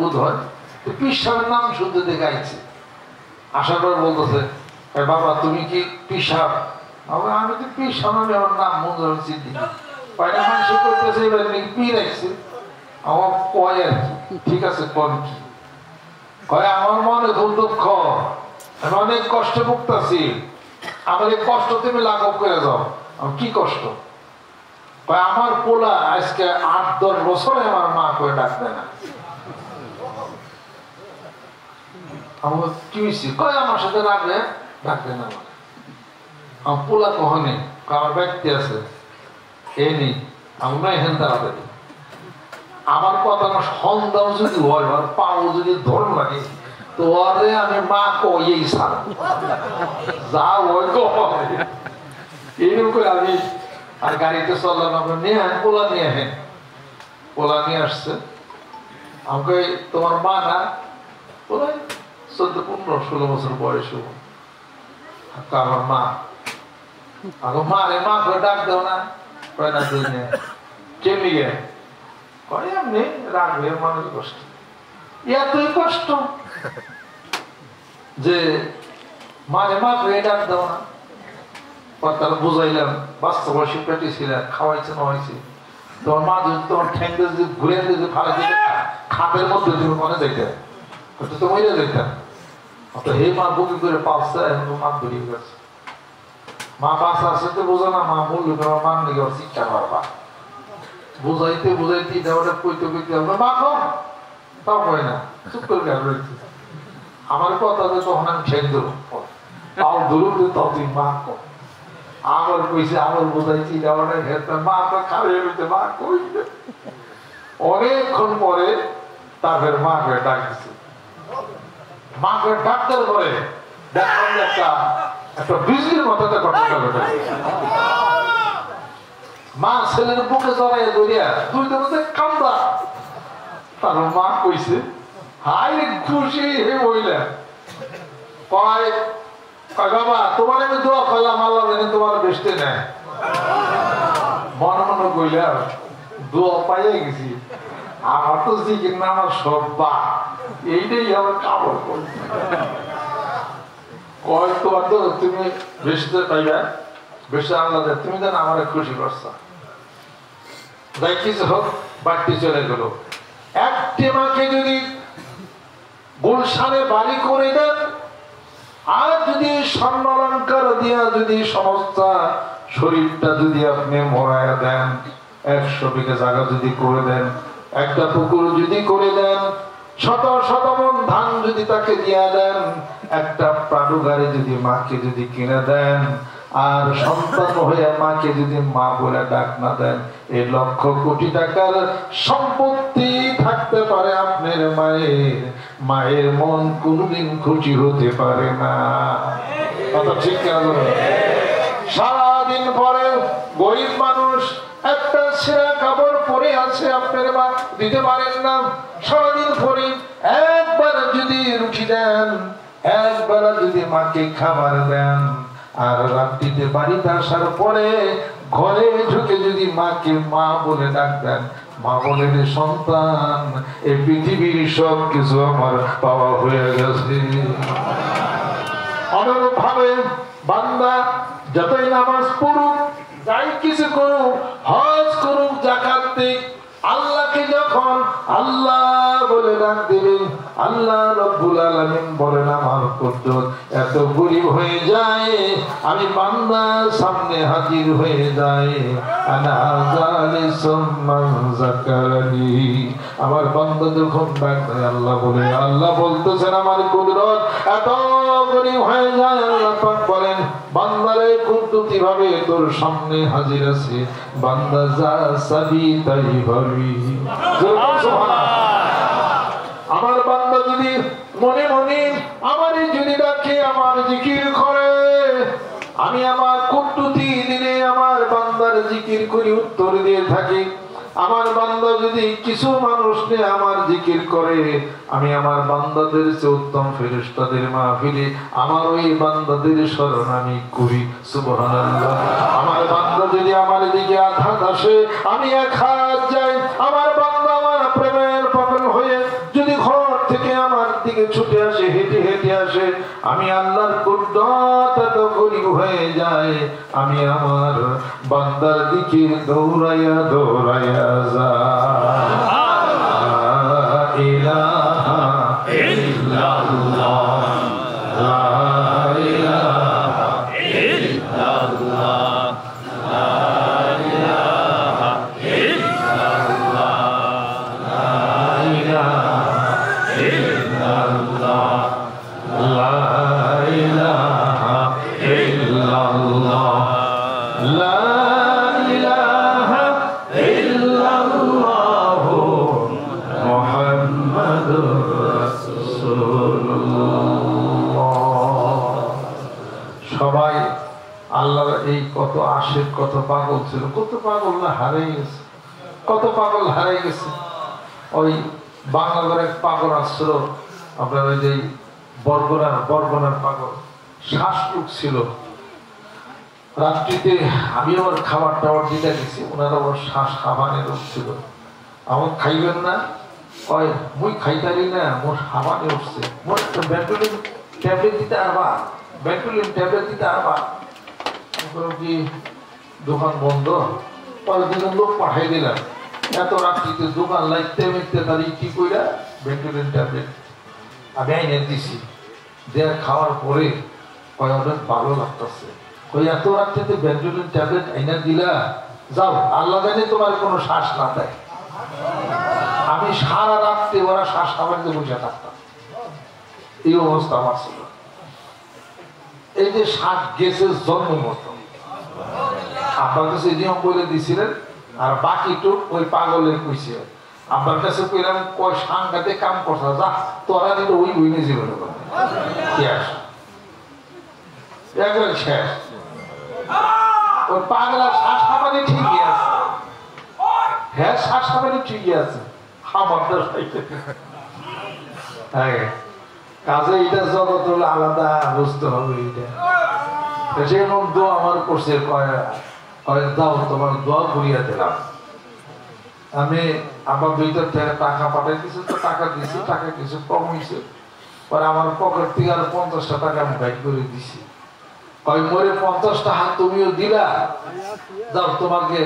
বোধ হয়, পিসাবের নাম শুনতে দেখে আইছে। আসার পর বলতেছে, বাবা তুমি কি পিসাব? আমি তো পিসাব, আমি আমার নাম মন্দির চিনি কয়টা মানুষ করতেছে, এবার পি রাখছে। আমার কয় আর কি, ঠিক আছে কোন কি কয়, আমার মনে খুব দুঃখ, আমি অনেক কষ্টে ভুগতেছি, আমার এই কষ্ট তুমি লাঘব করে যাও। কি কষ্ট? কয় আমার পোলা আজকে 8-10 বছরে আমার মা করে ডাকবে না। আমার কি হয়েছে? কয় আমার সাথে রাখবে, ডাকবে না। আমার পোলা কখনই, আমার ব্যক্তি আছে এই নেই, আমরা এখানে তাড়াতাড়ি আমার কথা সন্দেহ যদি হয়, আর পাও যদি ধর লাগে, তো ওরে আমি মা কয়েই ছাড় যা ওই এইরকম করে আমি আর গাড়িতে চললাম। আমরা নিয়ে আন, পোলা নিয়ে আহেন। পোলা নিয়ে আসছে, আমাকে তোমার মা না? পোলা 14-15-16 বছর বয়স। আমার মা, আমার মা রে মা করে ডাক দাও না। কয় না তুই নে। কেমনি গে? কয় এমনি রাখবে, মানুষ কষ্ট, এতই কষ্ট যে মারে মা করে ডাক দাও না। তাহলে বুঝাইলাম, বাচ্চা বয়সী পেটে ছিলেন, খাওয়াইছে না হয়েছে, তোমার মা যদি তোমার ঠ্যাং যদি ঘুরে যদি ফালে দিতে খাপের মধ্যে তুমি মনে যাইতে, হয়তো তো মরে যাইতাম। হে মা বুকি করে পালছে, এখন মা বেরিয়ে গেছে। মা বাচ্চা আছে তো বোঝা না, মা মূল্য তোমার মান লেগে শিক্ষা পারবা। বুঝাইতে বুঝাইতে দেওয়াটা কইতে কইতে মা কম, তাও কয় না, চুপ করে গেল। আমার কথা তখন আমি ঠেক ধরুন, তাও ধরুন তাও তুই মা কম। আবার কইছে, আবার বোঝাইছি দেওয়াটা খেতে, মা তো খাবে হইতে মা কই। অনেকক্ষণ পরে তারপরে মা করে ডাক দিচ্ছে। মা করে ডাক দেওয়ার পরে দেখলাম একটা বিজলির মতো ঘটনা ঘটে। মা ছেলের বুকে জড়াই ধরিয়া দুইটা মধ্যে কান্দা। তার মা কইছে, হাই খুশি হে বইলা, কয় বাবা তোমার আমি দোয়া করলাম, আল্লাহ জানে তোমার বেসতে নেয়। মনে মনে কইলা দোয়া পাইয়া গেছি, আমার তো জিকির না আমার সব বা, এইটাই আমার কাপড় করি। কয় তোমার তো তুমি বেসতে পাইবা, বেসে আল্লাহ দেয়, তুমি জানো আমার খুশি করছ। যাই কিছু হোক, বাড়তি চলে গেল। একটি মাকে যদি গুলশানে বাড়ি করে দেন, আর যদি স্বর্ণ অলঙ্কার দিয়া যদি সমস্ত শরীরটা যদি আপনি মরাইয়া দেন, 100 বিঘা জায়গা যদি করে দেন, একটা পুকুর যদি করে দেন, শত শত মন ধান যদি তাকে দিয়া দেন, একটা প্রাণু গাড়ি যদি মাকে যদি কিনে দেন, আর সন্তান হয়ে মাকে যদি মা বলে ডাক না দেন, এই লক্ষ কোটি টাকার সম্পত্তি থাকতে পারে আপনার মায়ের, মায়ের মন কোনদিন খুশি হতে পারে না। কথা ঠিক কেন? সারাদিন পরে গরিব মানুষ একটা ছেঁড়া কাপড় পরে আছে, আপনার মা দিতে পারেন না। সারাদিন পরে একবার যদি রুটি দেন, একবার যদি মাকে খাবার দেন, আর রাত্রিতে বাড়িতে আসার পরে ঘরে ঢুকে যদি মাকে মা বলে ডাক দেন, মা বলে সন্তান এই পৃথিবীর সব কিছু আমার পাওয়া হয়ে গেছে। অনুরূপ ভাবে বান্দা যতই নামাজ পড়ুক, যাই কিছু করুক, হজ করুক, যাকাত দিক, আল্লাহকে যখন আল্লাহ বলে ডাক দিবেন, আল্লাহ রব্বুল আলামিন বলেন আমার কুদরত এত গরীব হয়ে যায়, আমি বান্দার সামনে হাজির হয়ে যাই, আনা জালিসুম মান যাকারানি। আমার বান্দা যখন ডাক দেয় আল্লাহ বলে, আল্লাহ বলতেছেন আমার কুদরত এত গরীব হয়ে যায়, আল্লাহ পাক বলেন বান্দারে কুদরতি ভাবে তোর সামনে হাজির আছে, বান্দা যা চাবি তাই ভাবি। আমার বান্দা যদি মনে মনে আমার যদি ডাকে, আমার জিকির করে, আমি আমার কুদরতি দিলে আমার বান্দার জিকির করি উত্তর দিয়ে থাকি। আমার বান্দা যদি কিছু মানুষ নিয়ে আমার জিকির করে, আমি আমার বান্দাদের চেয়ে উত্তম ফেরেশতাদের মাহফিলে আমার ওই বান্দাদের স্মরণ আমি করি। সুবহানাল্লাহ। আমার বান্দা যদি আমার দিকে আঘাত আসে, আমি এক হাত যাই, আমার বান্দা আমার প্রেমের পাগল হয়ে যদি থেকে আমার দিকে ছুটে আসে, হেঁটে হেঁটে আসে। আমি আল্লাহর কুদরত এত গরিব হয়ে যায়, আমি আমার বান্দার দিকে দৌড়াইয়া দৌড়াইয়া যাই। লা ইলাহা ইল্লাল্লাহ, লা ইলাহা ইল্লাল্লাহ, লা ইলাহা ইল্লাল্লাহ, লা ইলাহা ইল্লাল্লাহ, লা ইলাহা ইল্লাল্লাহ, লা ইলাহা ইল্লাল্লাহ মুহাম্মাদুর রাসূলুল্লাহ। সবাই আল্লাহর এই কত আশিক, কত পাগল ছিল, কত পাগল না হারিয়ে গেছে, কত পাগল হারিয়ে গেছে। ওই বাংলাদেশের এক পাগল আসছিল আপনার, ওই যে বরগনার পাগল, শ্বাসরোগ ছিল। রাত্রিতে আমি আমার খাবার টাবার দিতে গেছি, ওনার আবার শ্বাস হাঁপানির রোগ ছিল। আমার খাইবেন না, কয় মুই খাইতারি না, মোর হাঁপানি উঠছে, মোর একটা ব্যান্টুলিন ট্যাবলেট দিতে আরবা, ব্যান্টুলিন ট্যাবলেট দিতে আরবা। কি দোকান বন্ধ, পরের দিন লোক পাঠাই দিলাম। এত রাত্রিতে দোকান লাইতে মিটতে তার কি কইরা ব্যান্টুলিন ট্যাবলেট আমি আইনে দিছি, দেয়া খাওয়ার পরে কয় অনেক ভালো লাগতেছে। কই এত রাত্রিতে ব্যান্টুলিন ট্যাবলেট আইনা দিলা, যাও আল্লাহ জানে তোমার কোনো শ্বাস না দেয়। আমি সারা রাত্রে ওরা শ্বাস সামান্য বসে থাকতাম, এই অবস্থা আমার ছিল। এই যে শ্বাস গেছে জন্ম মতো, আপনার কাছে নিয়ম বলে দিছিলেন, আর বাকিটুক ওই পাগলের কইছে। আপনার কাছে কইলাম কয় সাংঘাতে কাম করছ, যা তোরা দিলে ওই বইনে জীবনে একবার শেষ। ওই পাগলার শ্বাস হাঁপানি ঠিকই আছে, হ্যাঁ শ্বাস হাঁপানি ঠিকই আছে, কাজে এটা জগৎ হলো আলাদা, বুঝতে হবে এটা। সেরকম দোয়া আমার করছে, দাও তোমার দোয়া করিয়া দিলাম। আমি আমার ভিতর থেকে টাকা পাঠাই দিছি, তো টাকা দিছি, টাকা কিছু কম হয়েছে। পরে আমার পকেট থেকে আর 50টা টাকা আমি বাইক করে দিছি। কয় মরে 50 টাকা তুমিও দিলা, যাও তোমাকে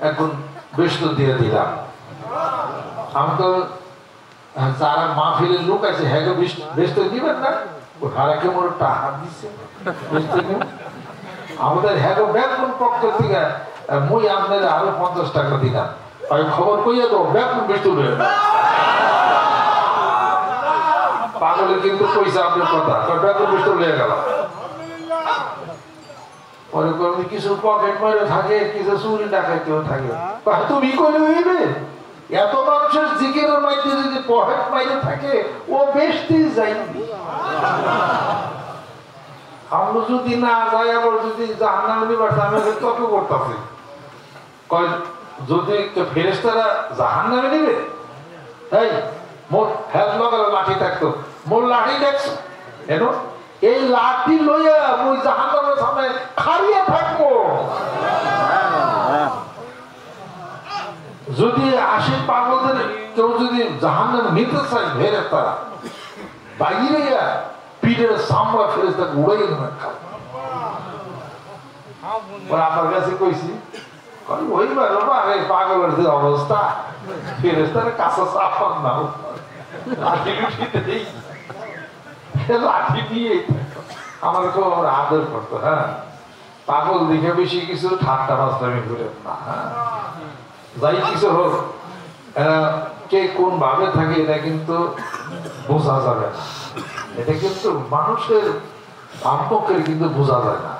এখন বেস্ত দিয়ে দিলাম। আমি তো যারা মাহফিলের লোক আছে, হ্যাঁ বেস্ত দিবেন না, ও হারাকে মোর টাকা দিছে। আমাদের হ্যাঁ ব্যাকুন পক্ষ থেকে মুই আপনাদের আরো 50 টাকা দিলাম। খবর কইয়া তো ব্যাকুন বেস্ত পাগলে কিন্তু পয়সা আপনার কথা, ব্যাকুন বেস্ত লিয়ে গেল। পরে করবি কিছু পকেট মারে থাকে, কিছু চুরি ডাকাইতেও থাকে। তুমি কইলে হইবে, এত মানুষের জিকিরের মধ্যে যদি পকেট মাইরে থাকে, ও বেশতেই যাইনি। আমরা যদি না যাই, আবার যদি জাহান্নামে নিবার আমি তত করতেছি। কয় যদি ফেরেশতারা জাহান্নামে নিবে, এই মোর হেল্প লাগালে লাঠি থাকতো, মোর লাঠি দেখছো এনো, এই লাঠি লইয়া মুই জাহান্নামের সামনে খাড়িয়ে থাকবো। যদি আসে পাগলদের কেউ যদি জাহান্নামে নিতে চাই, ফেরেশতারা বাইরে পিঠের সামরা ফেরেশতাকে উড়াই দেবেন। আমার কাছে কইছি, ওইবার আরে পাগলের যে অবস্থা, ফেরেশতারা কাছে চাপান না, লাঠি লাঠি দিয়ে আমার খুব আদর করতো। হ্যাঁ, পাগল দেখে বেশি কিছু ঠাট্টা বাস্তামি করেন না। হ্যাঁ, যাই কিছু হোক, কে কোন ভাবে থাকে এটা কিন্তু বোঝা যাবে না। এটা কিন্তু মানুষের আত্মকের কিন্তু বোঝা যায় না,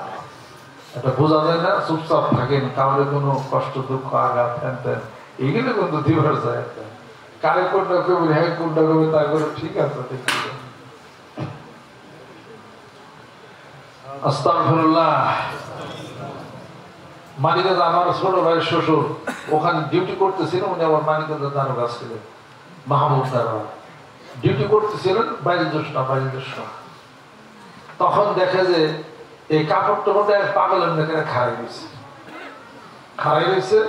এটা বোঝা যায় না। চুপচাপ থাকেন, কাউরে কোনো কষ্ট দুঃখ আঘাত ফ্যান ফ্যান এগুলো কিন্তু দিবার যায়। কারে কোনটা কবি, হ্যাঁ কোনটা কবি, তা করে ঠিক আছে। আস্তাগফিরুল্লাহ। মানিকগঞ্জ আমার ছোট ভাইয়ের শ্বশুর ওখানে ডিউটি করতেছিলেন, উনি আমার মানিকগঞ্জের দারোগা ছিলেন, মাহমুদ দারোগা ডিউটি করতেছিলেন 22 সময়। তখন দেখে যে এই কাপড় টাপড়টা পাগলের মেয়েরা খাড়াই রয়েছে,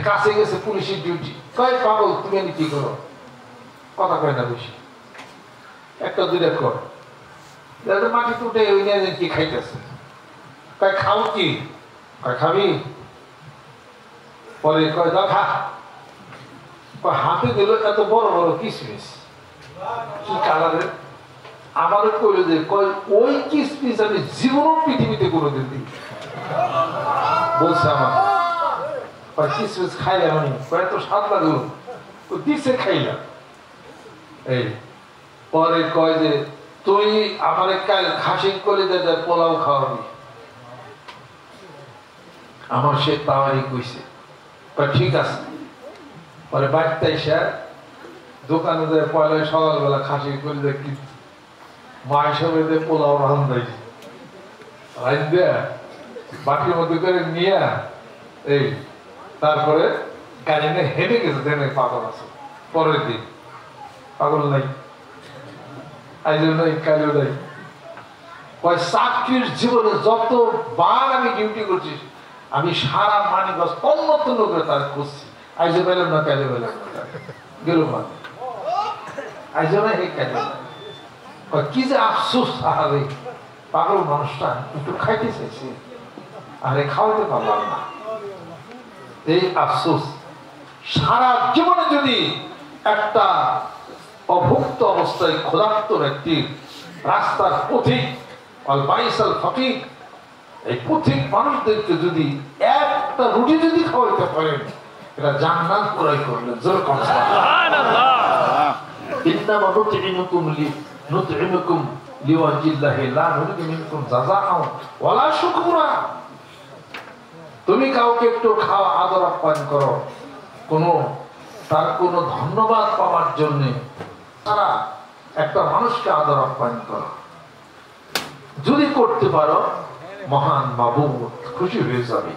কাছে গেছে পুলিশের ডিউটি। কয় পাগল তুমি কি করো, কথা কয় না বেশি। একটা দুইটা কর মাটি উঠে ওই নিয়ে কি খাইতেছে কয় খাও কি কয় খাবি পরে কয় দাও খা হাতে দিল এত বড় বড় কিসমিস কি কালারের আমারও কইল যে কয় ওই কিসমিস আমি জীবনও পৃথিবীতে কোনোদিন দিই বলছে আমার কিসমিস খাইলাম আমি এত স্বাদ লাগলো দিছে খাইলাম এই পরে কয় যে তুই আমার কাল খাসির কলিজা যা পোলাও খাওয়াবি আমার সে তাওয়ারি কইছে ঠিক আছে পরে বাড়িতে এসে দোকানে যায় পয়লা সকালবেলা খাসির কলিজা কি মা হিসাবে পোলাও রান দিয়েছে রান দেয়া বাটির মধ্যে করে নিয়ে এই তারপরে গাড়ি নিয়ে হেঁটে গেছে দেনে পাগল আছে পরের দিন পাগল নাই আইজও নাই কাজও নাই কয় চাকরির জীবনে যতবার আমি ডিউটি করছি আমি সারা মানিকগঞ্জ তন্ন করে তার খুঁজছি আইজও পেলাম না কাজে পেলাম না গেল মানে আইজও না এই কাজে কি যে আফসোস আরে পাগল মানুষটা একটু খাইতে চাইছে আরে খাওয়াতে পারলাম না এই আফসোস সারা জীবনে যদি একটা অভুক্ত অবস্থায় ক্ষুধার্ত ব্যক্তি রাস্তার পথিক আল ফকির এই পথিক মানুষদেরকে যদি একটা রুটি যদি খাওয়াইতে পারেন এটা জান্নাত পুরাই করলেন যেরকম ইন্নামা নুতইমুকুম লিওয়াজিল্লাহি লা নুরিদু মিনকুম জাযাআন ওয়ালা শুকরা তুমি কাউকে একটু খাওয়া আদর আপ্যায়ন করো তার কোনো ধন্যবাদ পাওয়ার জন্য তারা একটা মানুষকে আদর আপ্যায়ন করো যদি করতে পারো মহান মাবুদ খুশি হয়ে যাবে